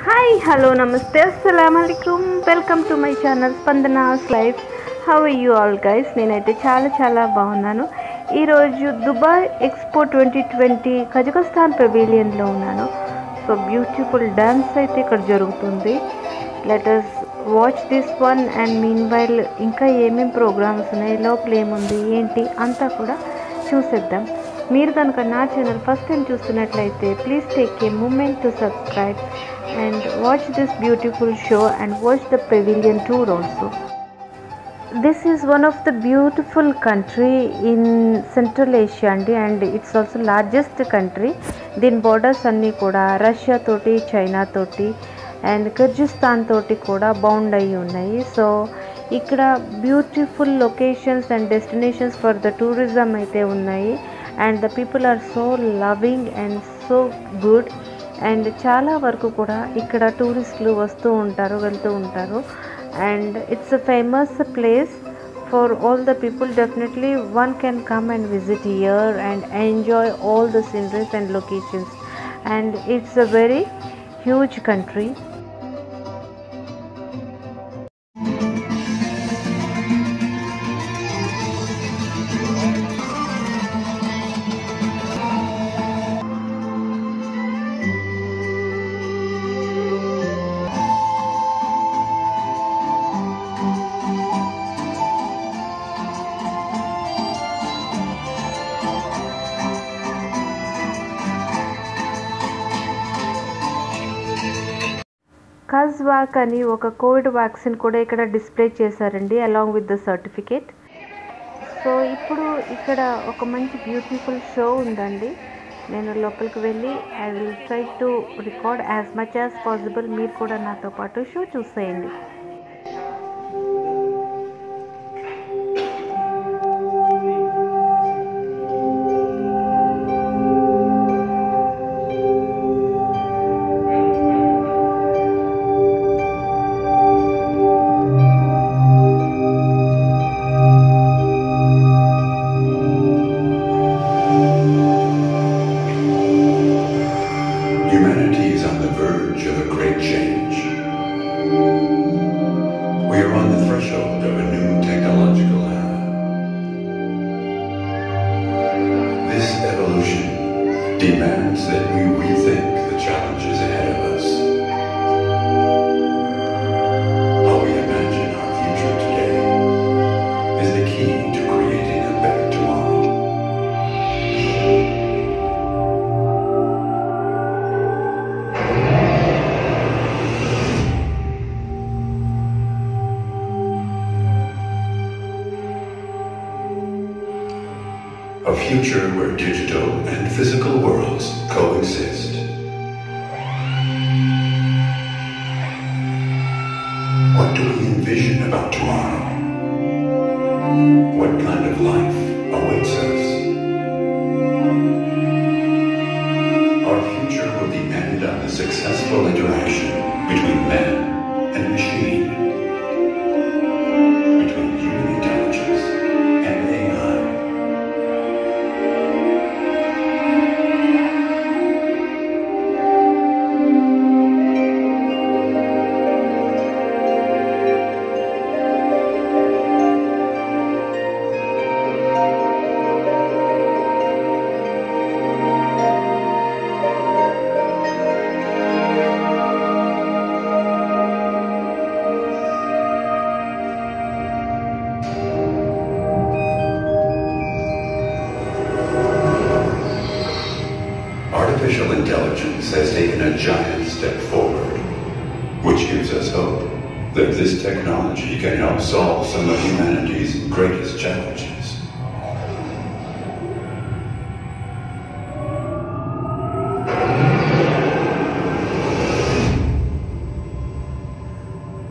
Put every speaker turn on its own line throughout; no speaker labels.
Hi, hello, namaste, assalamu alaikum. Welcome to my channel Spandana's Life. How are you all guys? నేనైతే చాలా బాగున్నాను. ఈరోజు Dubai expo 2020 Kazakhstan పెవిలియన్లో ఉన్నాను. So beautiful dance అయితే ఇక్కడ జరుగుతుంది. Let us watch this one and mean while ఇంకా ఏమేమి ప్రోగ్రామ్స్ ఉన్నాయి, లోపల ఏముంది ఏంటి అంతా కూడా చూసేద్దాం. మీరు కనుక నా ఛానల్ ఫస్ట్ టైం చూస్తున్నట్లయితే please take a moment to subscribe and watch this beautiful show and watch the pavilion tour also. This is one of the beautiful country in Central Asia and it's also largest country. Din borders anni kuda Russia toti, China toti and Kyrgyzstan toti kuda bound ayi unnayi. So ikkada beautiful locations and destinations for the tourism aithe unnayi and the people are so loving and so good. And చాలా వరకు కూడా ఇక్కడ టూరిస్టులు వస్తూ ఉంటారు, వెళ్తూ ఉంటారు. And it's a famous place for all the people. Definitely one can come and visit here and enjoy all the sceneries and locations. And it's a very huge country. కజ్వాక్ అని ఒక కోవిడ్ వ్యాక్సిన్ కూడా ఇక్కడ display చేశారండి along with the certificate. So ఇప్పుడు ఇక్కడ ఒక మంచి బ్యూటిఫుల్ షో ఉందండి. నేను లోపలికి వెళ్ళి I will try to record as much as possible. మీరు కూడా నాతో పాటు షో చూసేయండి.
Humanity is on the verge of a great change. We are on the threshold of a new technological era. This evolution demands that we rethink the challenges ahead of us. How we imagine our future today is the key to creating a better tomorrow. A future where digital and physical worlds coexist. What do we envision about tomorrow? What kind of life awaits us? Our future will depend on the successful interaction between man and machine. Artificial intelligence has taken a giant step forward, which gives us hope that this technology can help solve some of humanity's greatest challenges.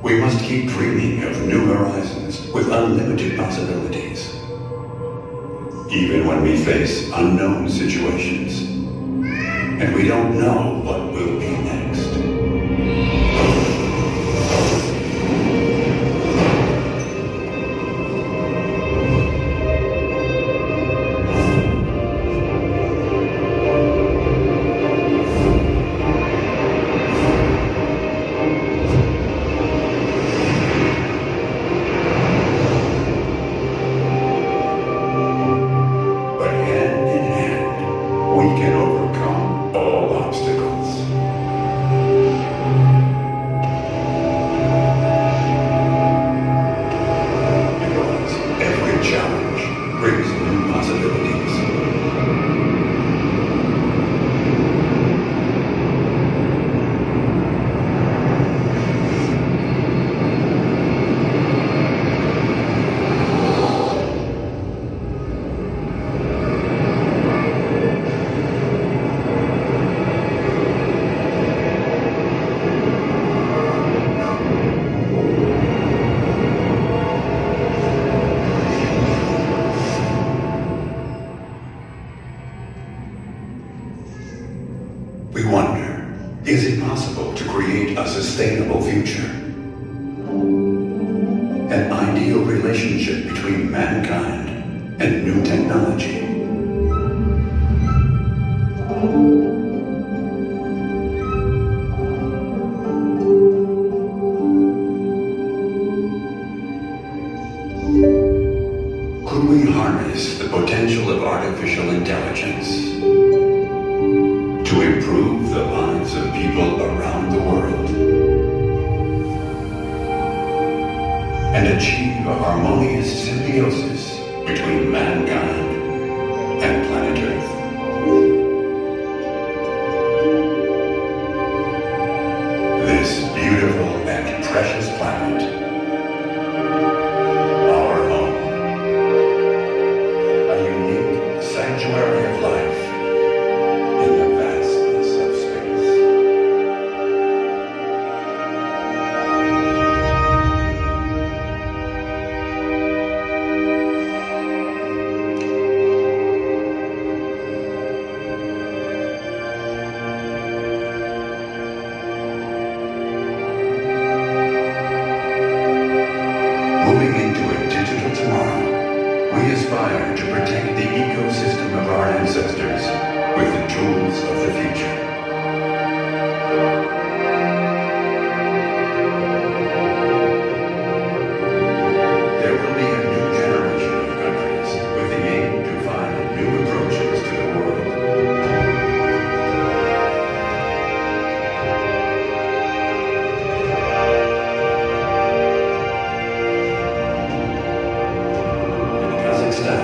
We must keep dreaming of new horizons with unlimited possibilities, even when we face unknown situations. And we don't know what will be next. create a sustainable future. An ideal relationship between mankind and new technology. Could we harness the potential of artificial intelligence to improve the lives of people around the world and achieve a harmonious symbiosis between mankind and planet Earth? This beautiful and precious planet, our home, a unique sanctuary of life in the vastness of space. Moving into a digital tomorrow, we aspire to protect the ecosystem of our ancestors with the tools of the future. There will be a new generation of countries with the aim to find new approaches to the world. Kazakhstan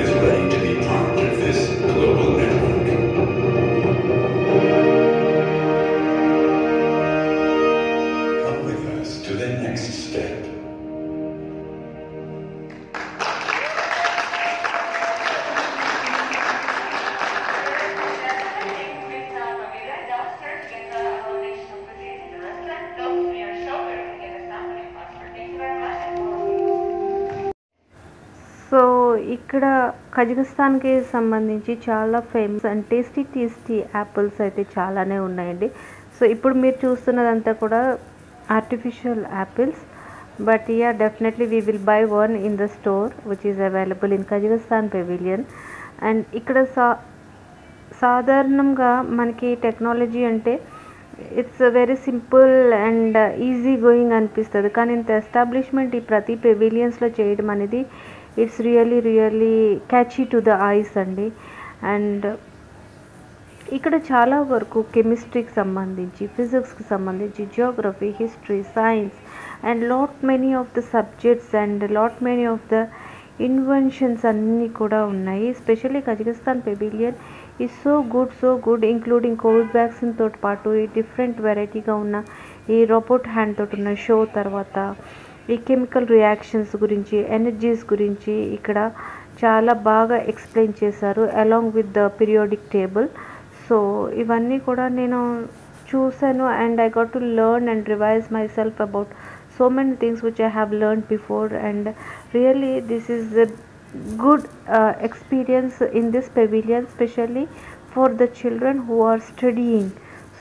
is ready to be part of this global network. Come with us to the next step.
So ఇక్కడ కజకిస్తాన్కి సంబంధించి చాలా famous and tasty apples అయితే చాలానే ఉన్నాయండి. So ఇప్పుడు మీరు చూస్తున్నదంతా కూడా artificial apples, but definitely we will buy one in the store which is available in Kazakhstan pavilion. And ఇక్కడ సాధారణంగా మనకి టెక్నాలజీ అంటే it's very simple and easy going అనిపిస్తుంది, కానీ ఇంత ఎస్టాబ్లిష్మెంట్ ఈ ప్రతి పెవిలియన్స్లో చేయడం అనేది it's really catchy to the ice అండి. అండ్ ఇక్కడ చాలా వరకు కెమిస్ట్రీకి సంబంధించి, ఫిజిక్స్కి సంబంధించి, Geography, history, science and lot many of the subjects and lot many of the inventions అన్నీ కూడా ఉన్నాయి. Especially Kazakhstan pavilion is so good including Covid vaccine తోటి పాటు ఈ డిఫరెంట్ వెరైటీగా ఉన్న ఈ రోబోట్ హ్యాండ్ తోటి ఉన్న షో, తర్వాత ఈ కెమికల్ రియాక్షన్స్ గురించి, ఎనర్జీస్ గురించి ఇక్కడ చాలా బాగా ఎక్స్ప్లెయిన్ చేశారు along with the periodic table. So ఇవన్నీ కూడా నేను చూసాను and I got to learn and revise my self about so many things which I have learned before, and really this is a good experience in this pavilion, especially for the children who are studying,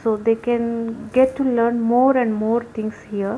so they can get to learn more and more things here.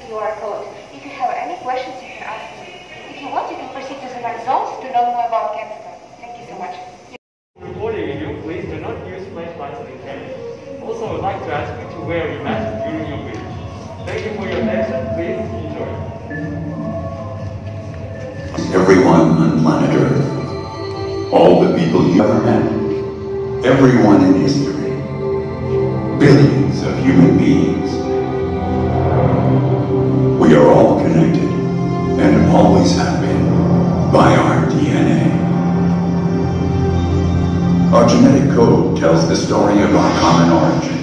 QR code. If you have any questions, you can ask me. If you want, you can proceed to the next zones to know more about Kazakhstan. Thank you so much.
Recording video, please do not use flashlights on the camera. Also, I would like to ask you to wear your mask during your video. Thank you for your attention. Please enjoy.
Everyone on planet Earth, all the people you ever met, everyone in history, billions of human beings. We are all connected and always have been by our code tells the story of our common origin.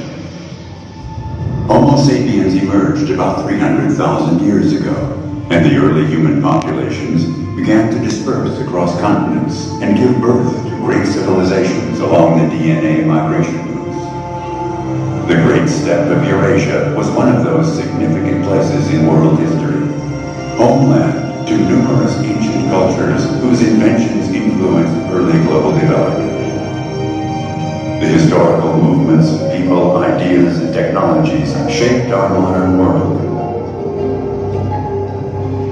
Homo sapiens emerged about 300,000 years ago, and the early human populations began to disperse across continents and give birth to great civilizations along the DNA migration routes. The Great Steppe of Eurasia was one of those significant places in world history, homeland to numerous ancient cultures whose inventions influenced early global development. The historical movements of people, ideas, and technologies shaped our modern world.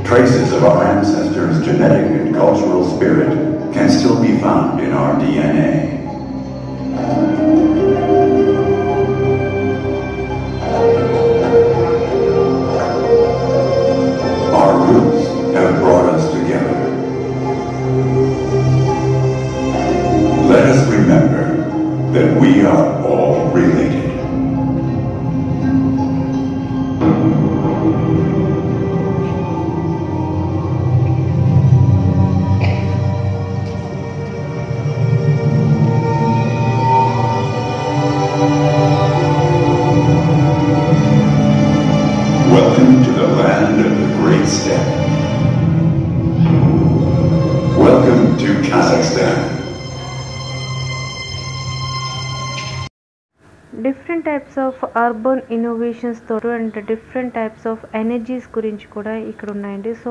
Traces of our ancestors' genetic and cultural spirit can still be found in our DNA. Our roots have brought us together. Let us remember that we are all related. Welcome to the land of the Great Steppe. Welcome to Kazakhstan.
Different types of urban ఇన్నోవేషన్స్తో and different types of energies గురించి కూడా ఇక్కడ ఉన్నాయండి. So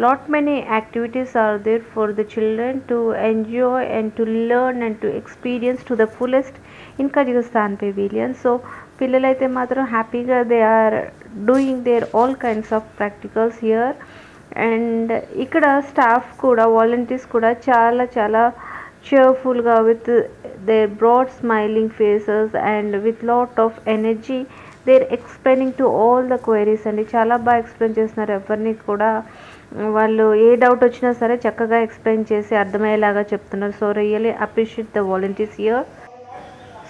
lot many activities are there for the children to enjoy and to learn and to experience to the fullest in Kazakhstan pavilion. So పిల్లలైతే మాత్రం హ్యాపీగా they are doing their all kinds of practicals here. And ఇక్కడ staff కూడా volunteers కూడా చాలా చాలా cheerfulగా with their broad smiling faces and with lot of energy they're explaining to all the queries అండి. చాలా బాగా ఎక్స్ప్లెయిన్ చేస్తున్నారు. ఎవరిని కూడా వాళ్ళు ఏ డౌట్ వచ్చినా సరే చక్కగా ఎక్స్ప్లెయిన్ చేసి అర్థమయ్యేలాగా చెప్తున్నారు. So really appreciate the volunteers here.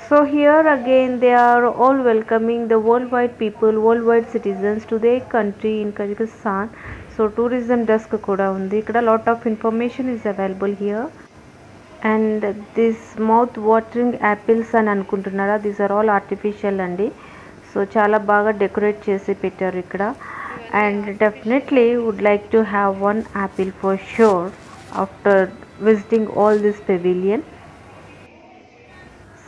So here again they are all welcoming the world wide people, world wide citizens to they country in Kazakhstan. So tourism desk కూడా ఉంది ఇక్కడ. Lot of information is available here. And this mouth watering apples అని అనుకుంటున్నారా, these are all artificial అండి. So చాలా బాగా decorate చేసి పెట్టారు ఇక్కడ. And definitely would like to have one apple for sure after visiting all this pavilion.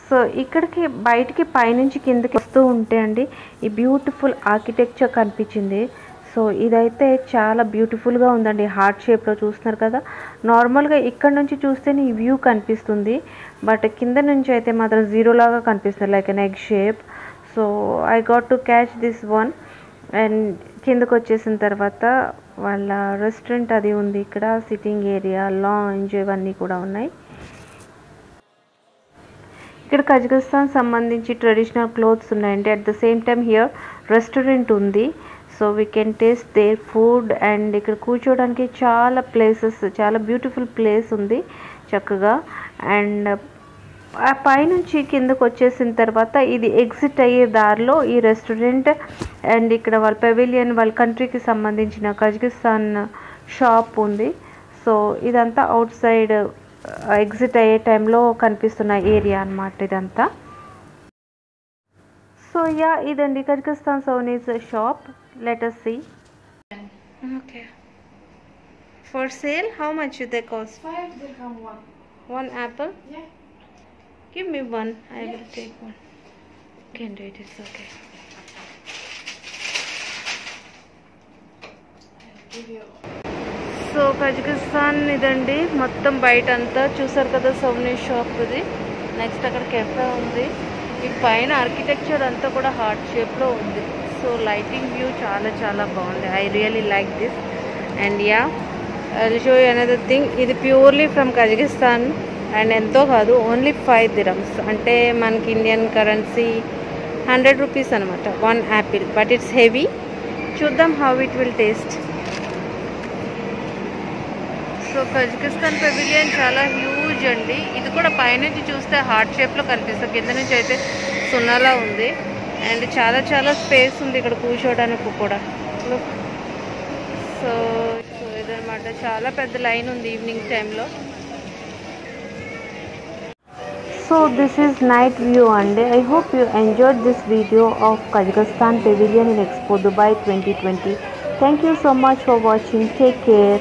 So ఇక్కడికి బయటికి పైనుంచి కిందకి వస్తూ ఉంటే అండి ఈ బ్యూటిఫుల్ ఆర్కిటెక్చర్ కనిపించింది. సో ఇదైతే చాలా బ్యూటిఫుల్గా ఉందండి. హార్ట్ షేప్లో చూస్తున్నారు కదా. నార్మల్గా ఇక్కడ నుంచి చూస్తేనే ఈ వ్యూ కనిపిస్తుంది, బట్ కింద నుంచి అయితే మాత్రం జీరో లాగా కనిపిస్తుంది, like an egg shape. So I got to catch this one. And కిందకు వచ్చేసిన తర్వాత వాళ్ళ రెస్టారెంట్ అది ఉంది ఇక్కడ, సిట్టింగ్ ఏరియా, లాంజ్ ఇవన్నీ కూడా ఉన్నాయి. ఇక్కడ కజకిస్తాన్ సంబంధించి ట్రెడిషనల్ క్లోత్స్ ఉన్నాయండి. At the same time here restaurant ఉంది. So we can taste their food. And ఇక్కడ కూర్చోవడానికి చాలా ప్లేసెస్, చాలా బ్యూటిఫుల్ ప్లేస్ ఉంది చక్కగా. అండ్ ఆ పైనుంచి కిందకు వచ్చేసిన తర్వాత ఇది ఎగ్జిట్ అయ్యే దారిలో ఈ రెస్టారెంట్ అండ్ ఇక్కడ వాళ్ళ పెవిలియన్, వాళ్ళ కంట్రీకి సంబంధించిన కజకిస్తాన్ షాప్ ఉంది. సో ఇదంతా అవుట్ సైడ్ ఎగ్జిట్ అయ్యే టైంలో కనిపిస్తున్న ఏరియా అన్నమాట ఇదంతా. సో యా, ఇదండి Kazakhstan సోనీస్ shop. Let us see. Okay. For sale, how much do they cost?
5 dirham one.
One apple?
Yeah.
Give me one. I will take one. Can do it. It's okay.
I'll give you.
So Kazakhstan ఇదండి మొత్తం బయట అంతా చూసారు కదా, Sony shop ఇది. Next అక్కడ cafe ఉంది. ఈ పైన ఆర్కిటెక్చర్ అంతా కూడా హార్ట్ షేప్లో ఉంది. సో లైటింగ్ వ్యూ చాలా చాలా బాగుంది. I really like this. And yeah, I will show you another thing. ఇది ప్యూర్లీ ఫ్రమ్ కజకిస్తాన్ అండ్ ఎంతో కాదు, ఓన్లీ 5 dirhams, అంటే మనకి ఇండియన్ కరెన్సీ 100 rupees అనమాట. 1 apple, బట్ ఇట్స్ హెవీ. చూద్దాం how it will taste. So Kazakhstan pavilion చాలా huge అండి. ఇది కూడా పైనుంచి చూస్తే హార్ట్ షేప్లో కనిపిస్తుంది, కింద నుంచి అయితే సున్నాలా ఉంది. అండ్ చాలా చాలా స్పేస్ ఉంది ఇక్కడ కూర్చోవడానికి కూడా. సో ఇదనమాట, చాలా పెద్ద లైన్ ఉంది ఈవినింగ్ టైంలో. So So this is night view one day. I hope you enjoyed this video of Kazakhstan Pavilion in Expo Dubai 2020. Thank you so much for watching. Take care.